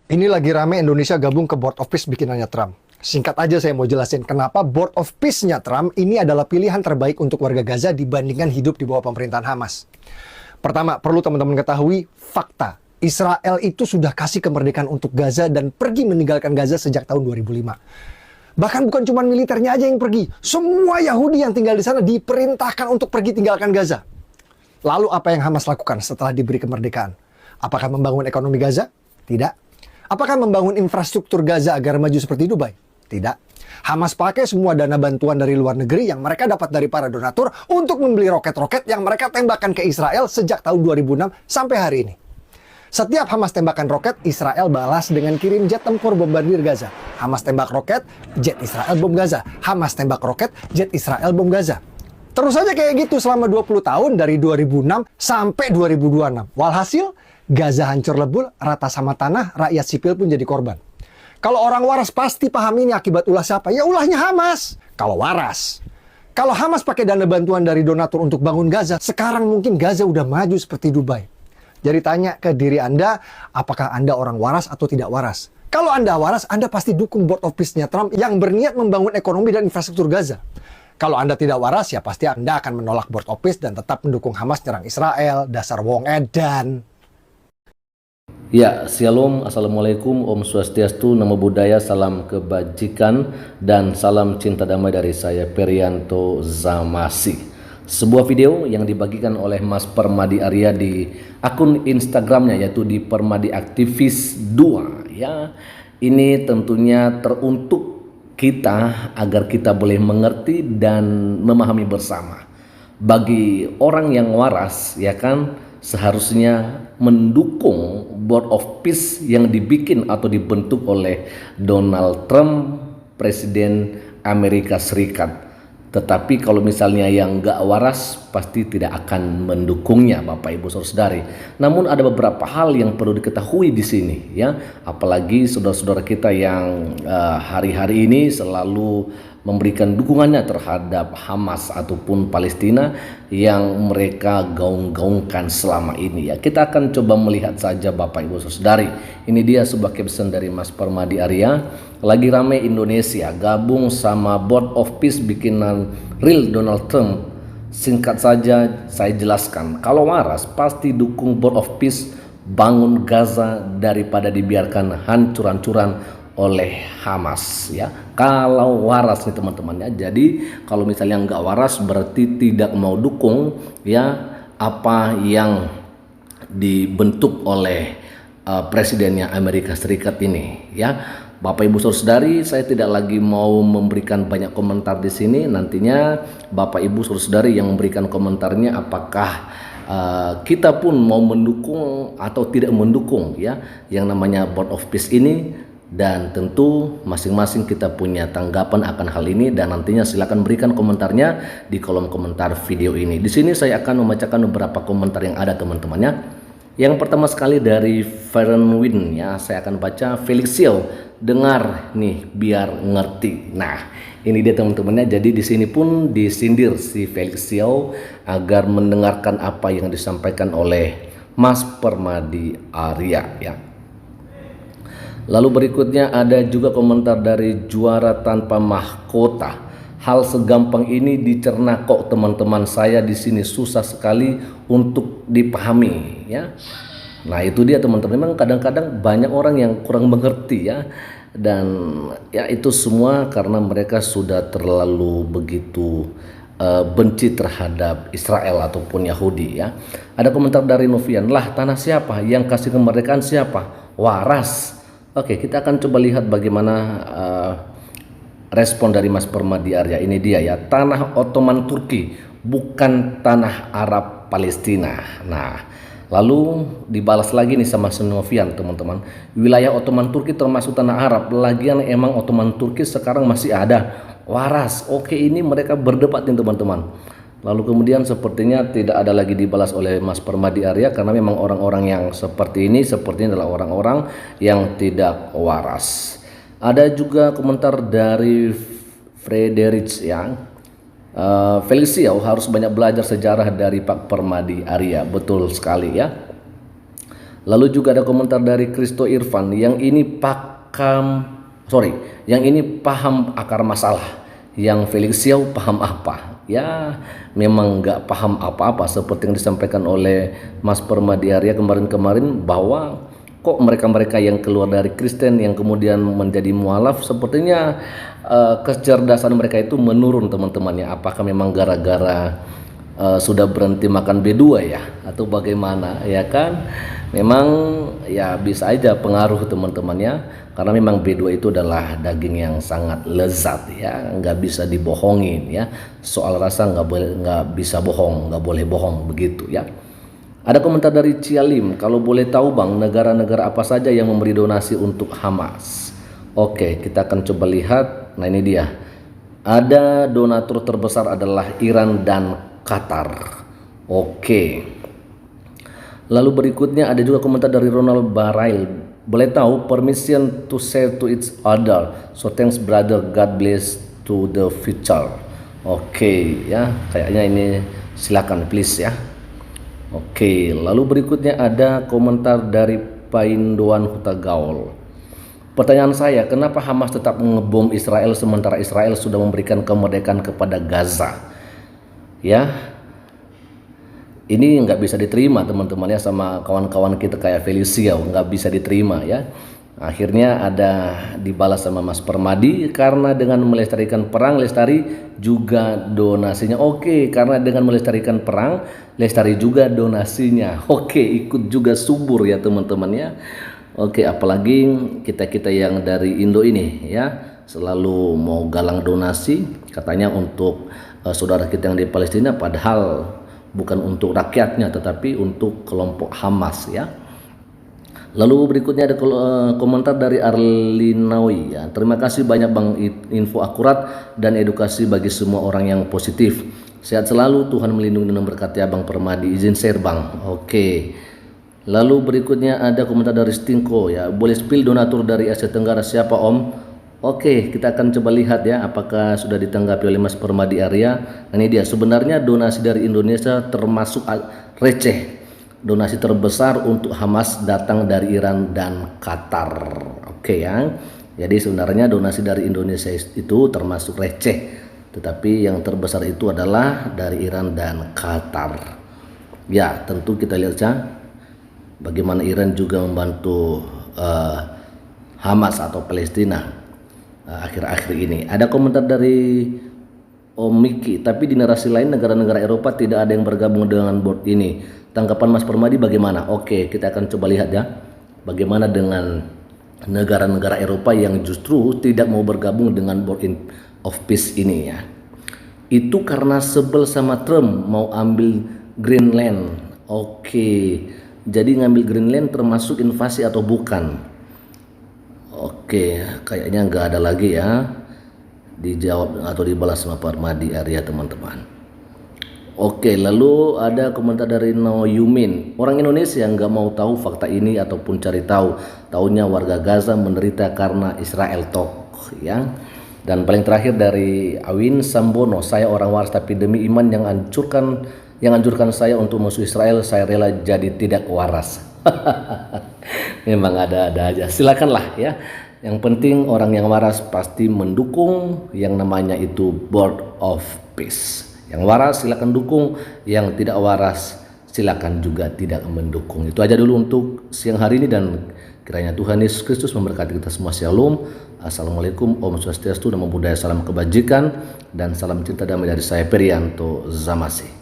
Ini lagi rame Indonesia gabung ke Board of Peace bikinannya Trump. Singkat aja saya mau jelasin kenapa Board of Peace-nya Trump ini adalah pilihan terbaik untuk warga Gaza dibandingkan hidup di bawah pemerintahan Hamas. Pertama, perlu teman-teman ketahui fakta. Israel itu sudah kasih kemerdekaan untuk Gaza dan pergi meninggalkan Gaza sejak tahun 2005. Bahkan bukan cuma militernya aja yang pergi. Semua Yahudi yang tinggal di sana diperintahkan untuk pergi tinggalkan Gaza. Lalu apa yang Hamas lakukan setelah diberi kemerdekaan? Apakah membangun ekonomi Gaza? Tidak. Apakah membangun infrastruktur Gaza agar maju seperti Dubai? Tidak. Hamas pakai semua dana bantuan dari luar negeri yang mereka dapat dari para donatur untuk membeli roket-roket yang mereka tembakkan ke Israel sejak tahun 2006 sampai hari ini. Setiap Hamas tembakan roket, Israel balas dengan kirim jet tempur bombardir Gaza. Hamas tembak roket, jet Israel bom Gaza. Hamas tembak roket, jet Israel bom Gaza. Terus aja kayak gitu selama 20 tahun dari 2006 sampai 2026. Walhasil, Gaza hancur lebur, rata sama tanah, rakyat sipil pun jadi korban. Kalau orang waras pasti paham ini akibat ulah siapa? Ya ulahnya Hamas. Kalau waras. Kalau Hamas pakai dana bantuan dari donatur untuk bangun Gaza, sekarang mungkin Gaza udah maju seperti Dubai. Jadi tanya ke diri Anda, apakah Anda orang waras atau tidak waras? Kalau Anda waras, Anda pasti dukung Board of Peace-nya Trump yang berniat membangun ekonomi dan infrastruktur Gaza. Kalau Anda tidak waras, ya pasti Anda akan menolak Board of Peace dan tetap mendukung Hamas nyerang Israel, dasar wong edan. Ya, Shalom, Assalamualaikum, Om Swastiastu, Namo Buddhaya, salam kebajikan, dan salam cinta damai dari saya, Perianto Zamasi. Sebuah video yang dibagikan oleh Mas Permadi Arya di akun Instagramnya, yaitu di Permadi Aktivis 2. Ya, ini tentunya teruntuk kita agar kita boleh mengerti dan memahami bersama. Bagi orang yang waras, ya kan, seharusnya mendukung Board of Peace yang dibikin atau dibentuk oleh Donald Trump, Presiden Amerika Serikat. Tetapi kalau misalnya yang nggak waras, pasti tidak akan mendukungnya, Bapak Ibu Saudara-saudari. Namun ada beberapa hal yang perlu diketahui di sini, ya. Apalagi saudara-saudara kita yang hari-hari ini selalu memberikan dukungannya terhadap Hamas ataupun Palestina yang mereka gaung-gaungkan selama ini, ya. Kita akan coba melihat saja, Bapak Ibu Saudari. Ini dia sebuah caption dari Mas Permadi Arya. Lagi rame Indonesia gabung sama Board of Peace bikinan real Donald Trump. Singkat saja saya jelaskan, kalau waras pasti dukung Board of Peace bangun Gaza daripada dibiarkan hancur-hancuran oleh Hamas, ya. Kalau waras nih teman-teman, ya. Jadi kalau misalnya nggak waras berarti tidak mau dukung, ya, apa yang dibentuk oleh presidennya Amerika Serikat ini, ya. Bapak Ibu Saudara-saudari, saya tidak lagi mau memberikan banyak komentar di sini. Nantinya Bapak Ibu Saudara-saudari yang memberikan komentarnya apakah kita pun mau mendukung atau tidak mendukung, ya, yang namanya Board of Peace ini. Dan tentu masing-masing kita punya tanggapan akan hal ini, dan nantinya silakan berikan komentarnya di kolom komentar video ini. Di sini saya akan membacakan beberapa komentar yang ada, teman-temannya. Yang pertama sekali dari Ferenwin, ya, saya akan baca. Felix Xiao, dengar nih biar ngerti. Nah, ini dia teman-temannya. Jadi di sini pun disindir si Felix Xiao agar mendengarkan apa yang disampaikan oleh Mas Permadi Arya, ya. Lalu berikutnya ada juga komentar dari Juara Tanpa Mahkota. Hal segampang ini dicerna kok teman-teman, saya di sini susah sekali untuk dipahami, ya. Nah itu dia teman-teman, memang kadang-kadang banyak orang yang kurang mengerti, ya. Dan ya itu semua karena mereka sudah terlalu begitu benci terhadap Israel ataupun Yahudi, ya. Ada komentar dari Novian, lah tanah siapa? Yang kasih kemerdekaan siapa? Waras. Oke, kita akan coba lihat bagaimana respon dari Mas Permadi Arya. Ini dia, ya, tanah Ottoman Turki, bukan tanah Arab Palestina. Nah, lalu dibalas lagi nih sama Senovian, teman-teman. Wilayah Ottoman Turki termasuk tanah Arab. Lagian emang Ottoman Turki sekarang masih ada. Waras. Oke, ini mereka berdebat nih, teman-teman. Lalu kemudian sepertinya tidak ada lagi dibalas oleh Mas Permadi Arya karena memang orang-orang yang seperti ini sepertinya adalah orang-orang yang tidak waras. Ada juga komentar dari Frederick, ya. Felix Xiao harus banyak belajar sejarah dari Pak Permadi Arya. Betul sekali, ya. Lalu juga ada komentar dari Kristo Irfan, yang ini paham akar masalah, yang Felix Xiao paham apa? Ya, memang nggak paham apa-apa seperti yang disampaikan oleh Mas Permadi Arya kemarin-kemarin, bahwa kok mereka-mereka yang keluar dari Kristen yang kemudian menjadi mualaf, sepertinya kecerdasan mereka itu menurun teman-temannya. Apakah memang gara-gara sudah berhenti makan B2 ya, atau bagaimana ya kan? Memang ya bisa aja pengaruh teman-temannya, karena memang B2 itu adalah daging yang sangat lezat ya, nggak bisa dibohongin ya. Soal rasa nggak bisa bohong, nggak boleh bohong begitu ya. Ada komentar dari Cialim, kalau boleh tahu Bang, negara-negara apa saja yang memberi donasi untuk Hamas? Oke, kita akan coba lihat. Nah ini dia, ada donatur terbesar adalah Iran dan Qatar. Oke. Lalu berikutnya ada juga komentar dari Ronald Barail. Boleh tahu permission to say to each other. So thanks brother, God bless to the future. Oke ya, kayaknya ini silakan please ya. Oke, lalu berikutnya ada komentar dari Paindoan Hutagaul. Pertanyaan saya, kenapa Hamas tetap mengebom Israel sementara Israel sudah memberikan kemerdekaan kepada Gaza? Ya, ini nggak bisa diterima teman-teman ya, sama kawan-kawan kita kayak Felix Xiao, nggak bisa diterima ya. Akhirnya ada dibalas sama Mas Permadi, karena dengan melestarikan perang, lestari juga donasinya. Oke, karena dengan melestarikan perang, lestari juga donasinya. Oke, ikut juga subur ya teman-teman ya. Oke, apalagi kita-kita yang dari Indo ini ya, selalu mau galang donasi katanya untuk saudara kita yang di Palestina, padahal bukan untuk rakyatnya tetapi untuk kelompok Hamas ya. Lalu berikutnya ada komentar dari Arlinawi ya. Terima kasih banyak Bang, info akurat dan edukasi bagi semua orang yang positif. Sehat selalu, Tuhan melindungi dan memberkati Abang Permadi. Izin share Bang. Oke. Lalu berikutnya ada komentar dari Stinko ya. Boleh spill donatur dari Asia Tenggara siapa Om? Oke, kita akan coba lihat ya apakah sudah ditanggapi oleh Mas Permadi Arya. Nah, ini dia, sebenarnya donasi dari Indonesia termasuk receh. Donasi terbesar untuk Hamas datang dari Iran dan Qatar. Oke ya. Jadi sebenarnya donasi dari Indonesia itu termasuk receh, tetapi yang terbesar itu adalah dari Iran dan Qatar. Ya, tentu kita lihat saja bagaimana Iran juga membantu Hamas atau Palestina akhir-akhir ini. Ada komentar dari Om Miki, tapi di narasi lain negara-negara Eropa tidak ada yang bergabung dengan board ini. Tanggapan Mas Permadi bagaimana? Oke, kita akan coba lihat ya, bagaimana dengan negara-negara Eropa yang justru tidak mau bergabung dengan Board of Peace ini ya. Itu karena sebel sama Trump mau ambil Greenland. Oke, jadi ngambil Greenland termasuk invasi atau bukan? Oke, kayaknya nggak ada lagi ya dijawab atau dibalas sama Permadi Arya teman-teman. Oke, lalu ada komentar dari No Yumin. Orang Indonesia nggak mau tahu fakta ini ataupun cari tahu. Taunya warga Gaza menderita karena Israel tok ya. Dan paling terakhir dari Awin Sambono, saya orang waras tapi demi iman yang anjurkan saya untuk musuh Israel, saya rela jadi tidak waras. Memang ada-ada aja. Silakanlah ya. Yang penting orang yang waras pasti mendukung yang namanya itu Board of Peace. Yang waras silakan dukung, yang tidak waras silakan juga tidak mendukung. Itu aja dulu untuk siang hari ini, dan kiranya Tuhan Yesus Kristus memberkati kita semua. Shalom. Assalamualaikum, Om Swastiastu, Namo Buddhaya, salam kebajikan dan salam cinta damai dari saya Perianto Zamasi.